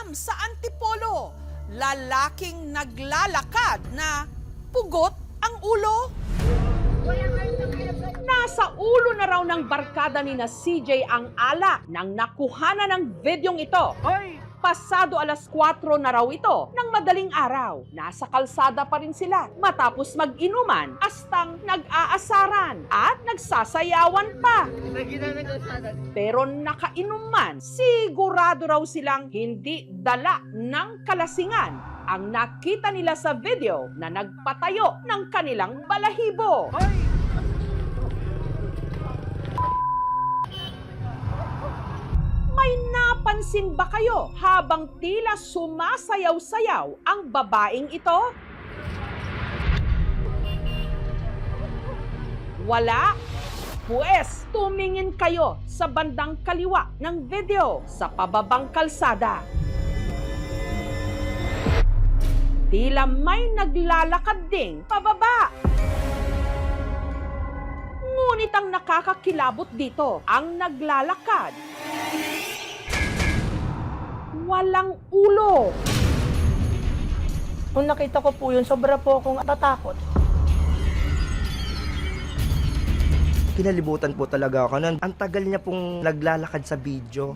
Panayam sa Antipolo, lalaking naglalakad na pugot ang ulo. Nasa ulo na raw ng barkada ni na CJ ang alak nang nakuhanan ng videong ito. Pasado alas 4 na raw ito ng madaling araw. Nasa kalsada pa rin sila matapos mag-inuman hastang nag-aasaran at nagsasayawan pa. Pero nakainuman, sigurado raw silang hindi dala ng kalasingan ang nakita nila sa video na nagpatayo ng kanilang balahibo. May napansin ba kayo habang tila sumasayaw-sayaw ang babaeng ito? Wala? Pues, tumingin kayo sa bandang kaliwa ng video sa pababang kalsada. Tila may naglalakad ding pababa. Ngunit ang nakakakilabot dito, ang naglalakad walang ulo. Kung nakita ko po yun, sobra po akong natatakot. Kinalibutan po talaga ako nun. Ang tagal niya pong naglalakad sa video.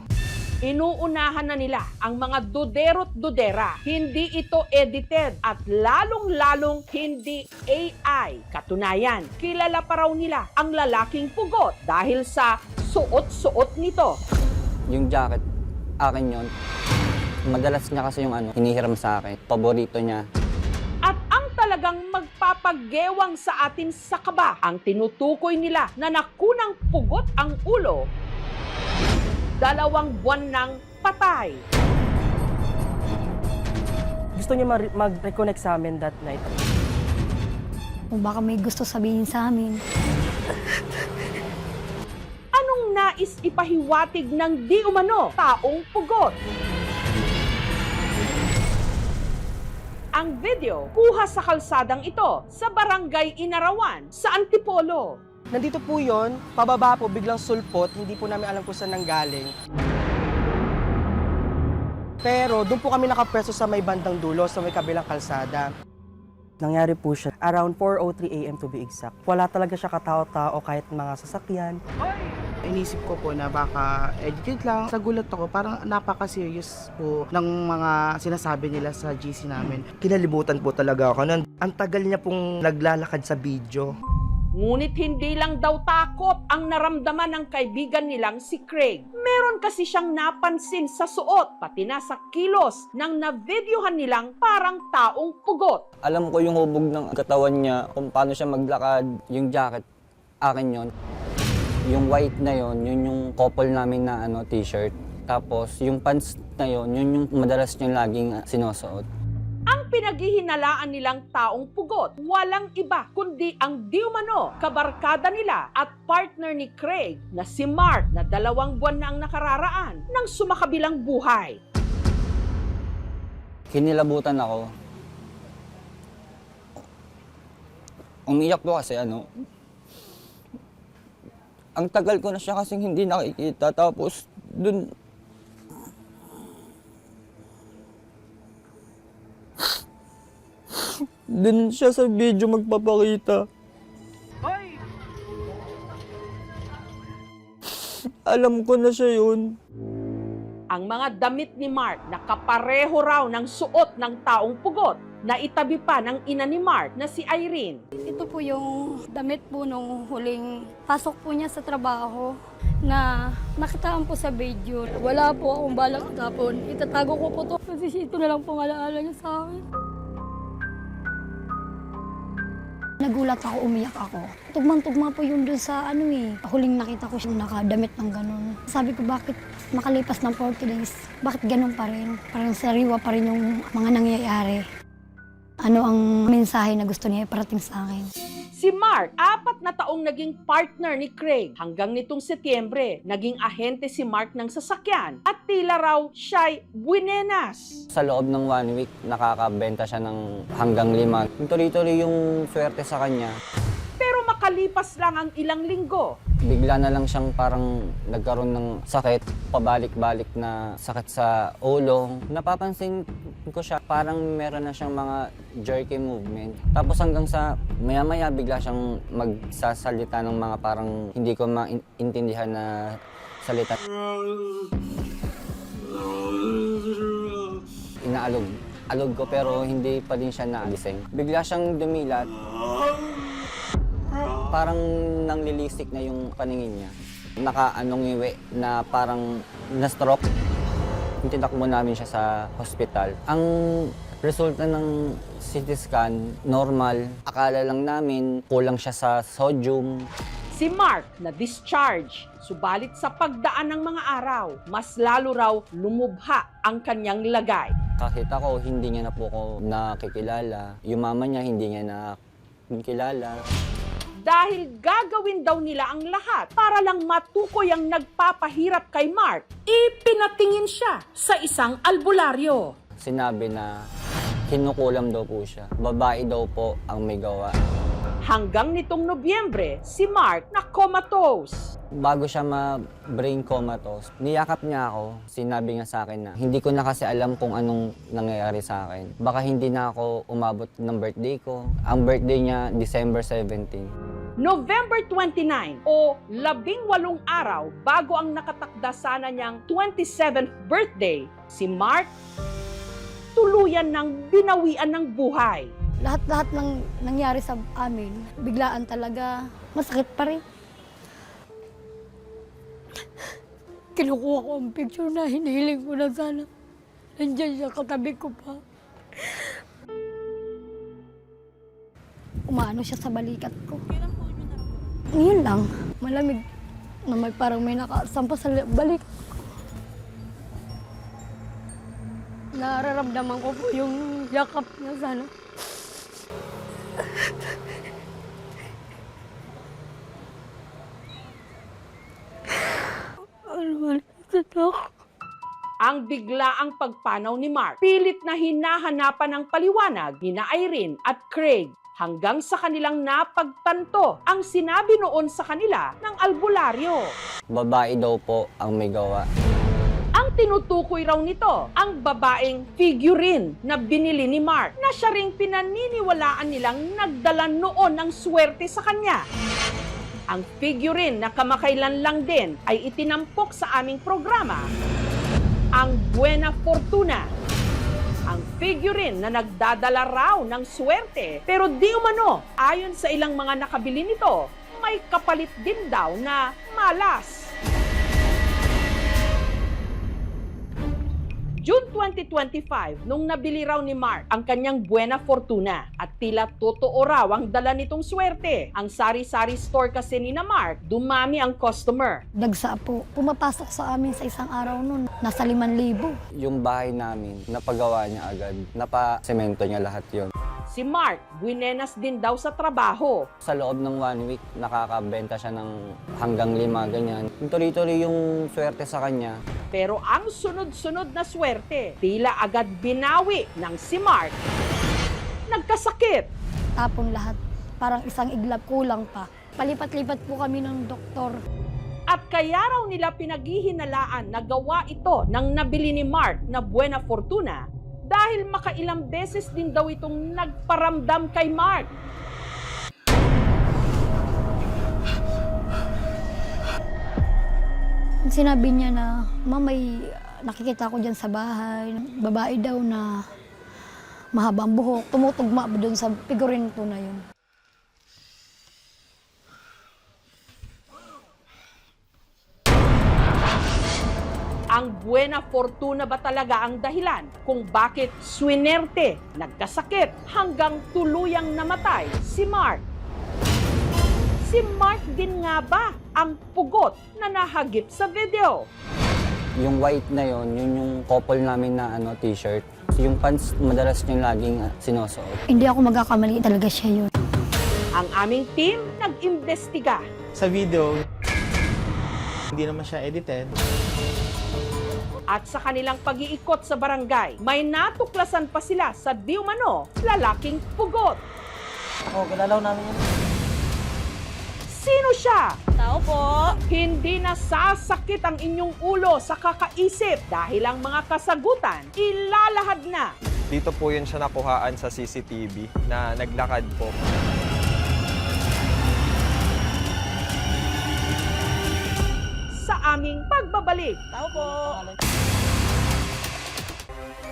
Inuunahan na nila ang mga dudero't dudera. Hindi ito edited at lalong-lalong hindi AI. Katunayan, kilala pa raw nila ang lalaking pugot dahil sa suot-suot nito. Yung jacket, akin yon. Madalas niya kasi yung hinihiram sa akin. Paborito niya. At ang talagang magpapagewang sa atin sa kaba, ang tinutukoy nila na nakunang pugot ang ulo, 2 buwan ng patay. Gusto niya mag-reconnect sa amin that night. Kung baka may gusto sabihin sa amin. Anong nais ipahiwatig ng di umano taong pugot? Ang video kuha sa kalsadang ito sa Barangay Inarawan sa Antipolo. Nandito po yon, pababa po, biglang sulpot, hindi po namin alam kung saan nanggaling. Pero doon po kami nakapwesto sa may bandang dulo, sa may kabilang kalsada. Nangyari po siya around 4:03 AM to be exact. Wala talaga siya katao-tao kahit mga sasakyan. Inisip ko po na baka edited lang. Sa gulat ako, parang napaka-serious po ng mga sinasabi nila sa GC namin. Kinalibutan po talaga ako nun. Ang tagal niya pong naglalakad sa video. Ngunit hindi lang daw takot ang naramdaman ng kaibigan nilang si Craig. Meron kasi siyang napansin sa suot, pati na sa kilos ng na-videohan nilang parang taong pugot. Alam ko yung hubog ng katawan niya, kung paano siya maglakad. Yung jacket, akin yon. Yung white na yon, yun yung couple namin na t-shirt. Tapos yung pants na yon, yun yung madalas niyang laging sinusuot. Ang pinaghihinalaan nilang taong pugot, walang iba kundi ang di umano kabarkada nila at partner ni Craig na si Mark na 2 buwan na ang nakararaan ng sumakabilang buhay. Kinilabutan ako. Umiyak po kasi ang tagal ko na siya kasing hindi nakikita. Tapos dun siya sa video magpapakita. Alam ko na siya yun. Ang mga damit ni Mark na kapareho raw ng suot ng taong pugot na itabi pa ng ina ni Mark na si Irene. Ito po yung damit po nung huling pasok po niya sa trabaho na nakitaan po sa video. Wala po akong balak tapon. Itatago ko po to kasi ito na lang po alaala niya sa akin. Nagulat ako, umiyak ako. Tugmang-tugma po yun dun sa huling nakita ko siya nakadamit ng ganun. Sabi ko, bakit makalipas ng 40 days, bakit ganun pa rin? Parang sariwa pa rin yung mga nangyayari. Ano ang mensahe na gusto niya iparating sa akin? Si Mark, 4 na taong naging partner ni Craig. Hanggang nitong Setyembre, naging ahente si Mark ng sasakyan at tila raw siya'y buwinenas. Sa loob ng 1 week, nakakabenta siya ng hanggang 5. Tuloy-tuloy yung swerte sa kanya. Pero Makalipas lang ang ilang linggo, Bigla na lang siyang parang nagkaroon ng sakit, pabalik-balik na sakit sa ulo. Napapansin ko siya, parang meron na siyang mga jerky movement. Tapos hanggang sa maya-maya bigla siyang magsasalita ng mga parang hindi ko maintindihan na salita. Inaalog ko pero hindi pa din siya naagising. Bigla siyang dumilat. Parang nanglilisik na yung paningin niya. Nakaanong na parang na-stroke. Tinakbo namin siya sa hospital. Ang resulta ng CT scan, normal. Akala lang namin kulang siya sa sodium. si Mark na discharge. Subalit sa pagdaan ng mga araw, mas lalo raw lumubha ang kanyang lagay. Kakita ko, hindi niya na po ako nakikilala. Yung mama niya, hindi niya nakikilala. Dahil gagawin daw nila ang lahat para lang matukoy ang nagpapahirap kay Mark, ipinatingin siya sa isang albularyo. Sinabi na kinukulam daw po siya. Babae daw po ang may gawa. Hanggang nitong Nobyembre, si Mark na comatose. Bago siya ma-brain comatose, niyakap niya ako. Sinabi niya sa akin na hindi ko na kasi alam kung anong nangyayari sa akin. Baka hindi na ako umabot ng birthday ko. Ang birthday niya, December 17. November 29 o 18 araw bago ang nakatakda sana niyang 27th birthday, si Mark tuluyan ng binawian ng buhay. Lahat-lahat ng nangyari sa amin, biglaan talaga, masakit pa rin. Kinukuha ko ang picture na hinihiling ko na sana. Nandiyan siya, katabi ko pa. Umaano siya sa balikat ko. Ngayon lang, malamig na parang may nakasampa sa balik. Nararamdaman ko po yung yakap niya sana. Ang biglaang pagpanaw ni Mark, pilit na hinahanapan ng paliwanag ni Irene at Craig hanggang sa kanilang napagtanto ang sinabi noon sa kanila ng albularyo. Babae daw po ang may gawa. Ang tinutukoy raw nito, ang babaeng figurine na binili ni Mark na siya ring pinaniniwalaan nilang nagdala noon ng swerte sa kanya. Ang figurine na kamakailan lang din ay itinampok sa aming programa, ang Buena Fortuna. Ang figurine na nagdadala raw ng swerte, pero di umano, ayon sa ilang mga nakabili nito, may kapalit din daw na malas. June 2025, nung nabili raw ni Mark ang kanyang Buena Fortuna at tila totoo raw ang dala nitong swerte. Ang sari-sari store kasi ni na Mark, dumami ang customer. Dagsa po. Pumapasok sa amin sa isang araw nun, nasa 5,000. Yung bahay namin, napagawa niya agad. Napa-semento niya lahat yon. Si Mark, buinenas din daw sa trabaho. Sa loob ng 1 week, nakakabenta siya ng hanggang 5, ganyan. Tuloy-tuloy yung swerte sa kanya. Pero ang sunod-sunod na swerte, tila agad binawi ng si Mark. Nagkasakit. Tapon lahat. Parang isang iglap, kulang pa. Palipat-lipat po kami ng doktor. At kaya raw nila pinaghihinalaan na gawa ito ng nabili ni Mark na Buena Fortuna dahil makailang beses din daw itong nagparamdam kay Mark. Sinabi niya na, "Ma'am, may nakikita ko dyan sa bahay, babae daw na mahabang buhok, tumutugma doon sa figurine ko na yun." Ang Buena Fortuna ba talaga ang dahilan kung bakit swinerte, nagkasakit, hanggang tuluyang namatay si Mark? Si Mark din nga ba ang pugot na nahagip sa video? Yung white na yon, yun yung couple namin na t-shirt. Yung pants, madalas niyang laging sinusuot. Hindi ako magkakamali, talaga siya yun. Ang aming team nag-imbestiga. Sa video, hindi naman siya edited. At sa kanilang pag-iikot sa barangay, may natuklasan pa sila sa di umano lalaking pugot. Oh, kilalaw namin yun. Sino siya? Tao po. Hindi na sasakit ang inyong ulo sa kakaisip dahil ang mga kasagutan ilalahad na. Dito po yun siya nakuhaan sa CCTV na naglakad po. Sa aming pagbabalik. Tao po.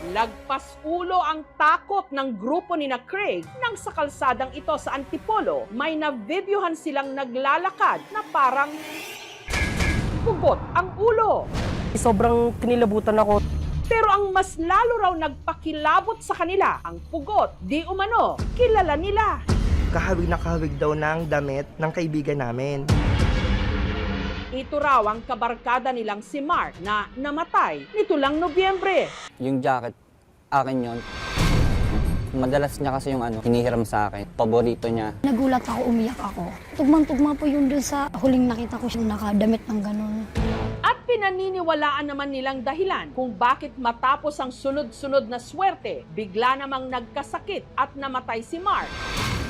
Lagpas ulo ang takot ng grupo ni na Craig nang sa kalsadang ito sa Antipolo, may na-videohan silang naglalakad na parang pugot ang ulo. Sobrang kinilabutan ako. Pero ang mas lalo raw nagpakilabot sa kanila, ang pugot, di umano, kilala nila. Kahawig na kahawig daw ng damit ng kaibigan namin. Ito raw ang kabarkada nilang si Mark na namatay nito lang Nobyembre. Yung jacket, akin yon. Madalas niya kasi yung hinihiram sa akin. Paborito niya. Nagulat ako, umiyak ako. Tugmang-tugma po yun dun sa huling nakita ko siyang nakadamit ng ganun. At pinaniniwalaan naman nilang dahilan kung bakit matapos ang sunod-sunod na swerte, bigla namang nagkasakit at namatay si Mark.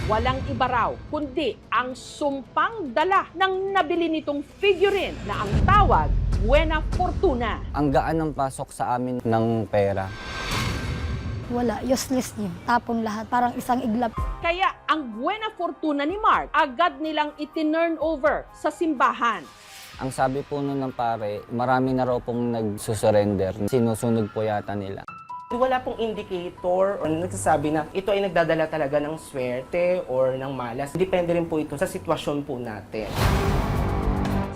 Walang iba raw, kundi ang sumpang dala ng nabili nitong figurine na ang tawag, Buena Fortuna. Ang gaan ng pasok sa amin ng pera. Wala, useless niya. Tapon lahat, parang isang iglap. Kaya ang Buena Fortuna ni Mark, agad nilang itinurn over sa simbahan. Ang sabi po nun ng pare, marami na raw pong nagsusurrender. Sinusunog po yata nila. Wala pong indicator o nagsasabi na ito ay nagdadala talaga ng swerte or ng malas. Depende rin po ito sa sitwasyon po natin.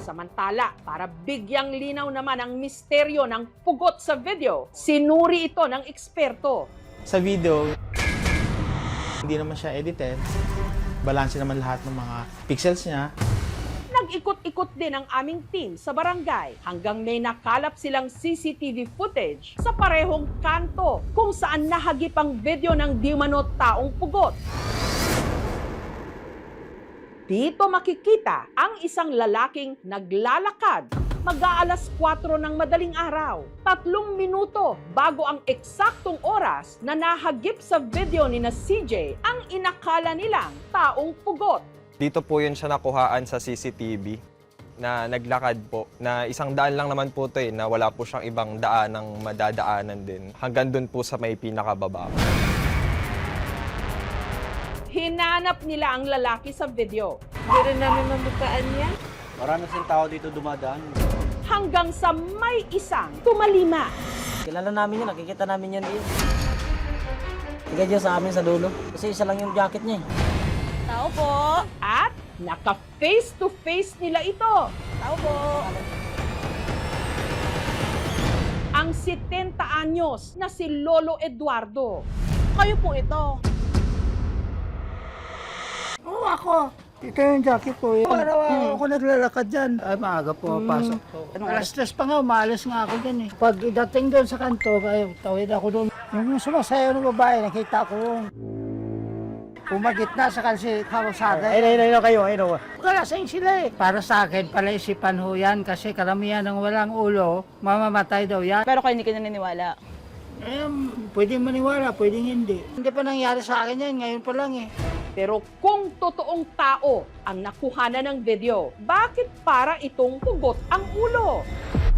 Samantala, para bigyang linaw naman ang misteryo ng pugot sa video, sinuri ito ng eksperto. Sa video, hindi naman siya edited. Balanse naman lahat ng mga pixels niya. Nag-ikot-ikot din ang aming team sa barangay hanggang may nakalap silang CCTV footage sa parehong kanto kung saan nahagip ang video ng di umano taong pugot. Dito makikita ang isang lalaking naglalakad mag-aalas 4 ng madaling araw. 3 minuto bago ang eksaktong oras na nahagip sa video ni na CJ ang inakala nilang taong pugot. Dito po yun siya nakuhaan sa CCTV na naglakad po. Na 100 lang naman po ito na wala po siyang ibang daanang madadaanan din. Hanggang dun po sa may pinakababa. Hinanap nila ang lalaki sa video. Hindi rin namin mamukaan niya. Marami kasing tao dito dumadaan. Hanggang sa may isang tumalima. Kilala namin yun, nakikita namin yan din. Tigay dyan sa amin sa dulo. Kasi isa lang yung jacket niya eh. Tao po. At naka-face to face nila ito. Tao po. Ang 70 anyos na si Lolo Eduardo. Kayo po ito. Oo, ako. Ito yung jacket ko. Araw-araw ako naglalakad dyan. Ay, maaga po pasok ko. Alas 3 pa nga, umalis nga ako dyan eh. Pag dating doon sa kanto, tawid ako doon. Yung sumasayaw ng babae, nakita ko yun. Umagit na sa kalsada. Ay, kayo, kalasing sila eh. Para sa akin, palaisipan ho yan kasi karamihan ng walang ulo, mamamatay daw yan. Pero kayo hindi ka naniniwala. Eh, pwedeng maniwala, pwedeng hindi. Hindi pa nangyari sa akin yan, ngayon pa lang eh. Pero kung totoong tao ang nakuhanan ng video, bakit para itong pugot ang ulo?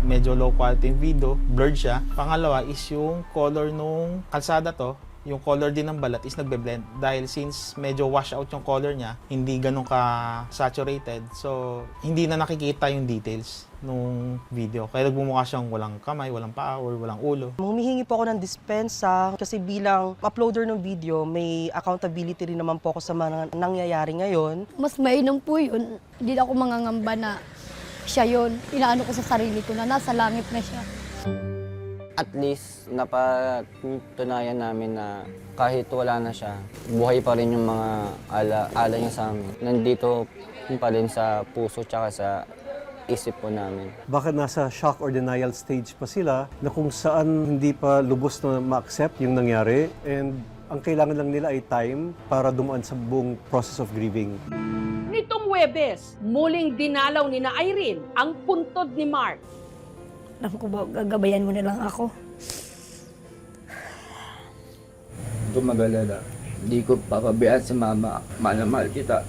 Medyo low quality yung video, blurred siya. Pangalawa is yung color nung kalsada to. Yung color din ng balat is nagbe-blend. Dahil since medyo wash out yung color niya, hindi ganun ka-saturated. So, hindi na nakikita yung details nung video. Kaya nagmumukha siyang walang kamay, walang paa, or walang ulo. Humihingi po ako ng dispensa kasi bilang uploader ng video, may accountability rin naman po ako sa mga nangyayari ngayon. Mas mainam po yun. Hindi ako mangangamba na siya yun. Inaano ko sa sarili ko na nasa langit na siya. At least, napatunayan namin na kahit wala na siya, buhay pa rin yung mga ala niya sa amin. Nandito pa rin sa puso tsaka sa isip po namin. Bakit nasa shock or denial stage pa sila na kung saan hindi pa lubos na ma-accept yung nangyari and ang kailangan lang nila ay time para dumaan sa buong process of grieving. Nitong Huwebes, muling dinalaw ni na Irene ang puntod ni Mark. Alam ko ba, gagabayan mo na lang ako. Huwag magalala. Hindi ko papabayaan si mama. Mahal na mahal kita.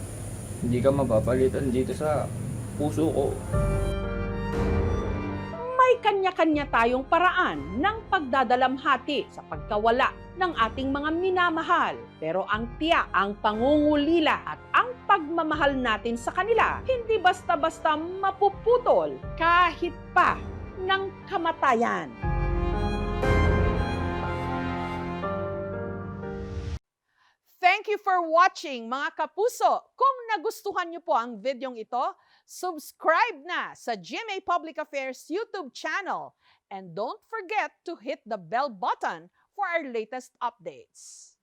Hindi ka mapapalitan dito sa puso ko. May kanya-kanya tayong paraan ng pagdadalamhati sa pagkawala ng ating mga minamahal. Pero ang tiyak, ang pangungulila at ang pagmamahal natin sa kanila, hindi basta-basta mapuputol kahit pa ng kamatayan. Thank you for watching, mga kapuso. Kung nagustuhan niyo po ang videong ito, subscribe na sa GMA Public Affairs YouTube channel. And don't forget to hit the bell button for our latest updates.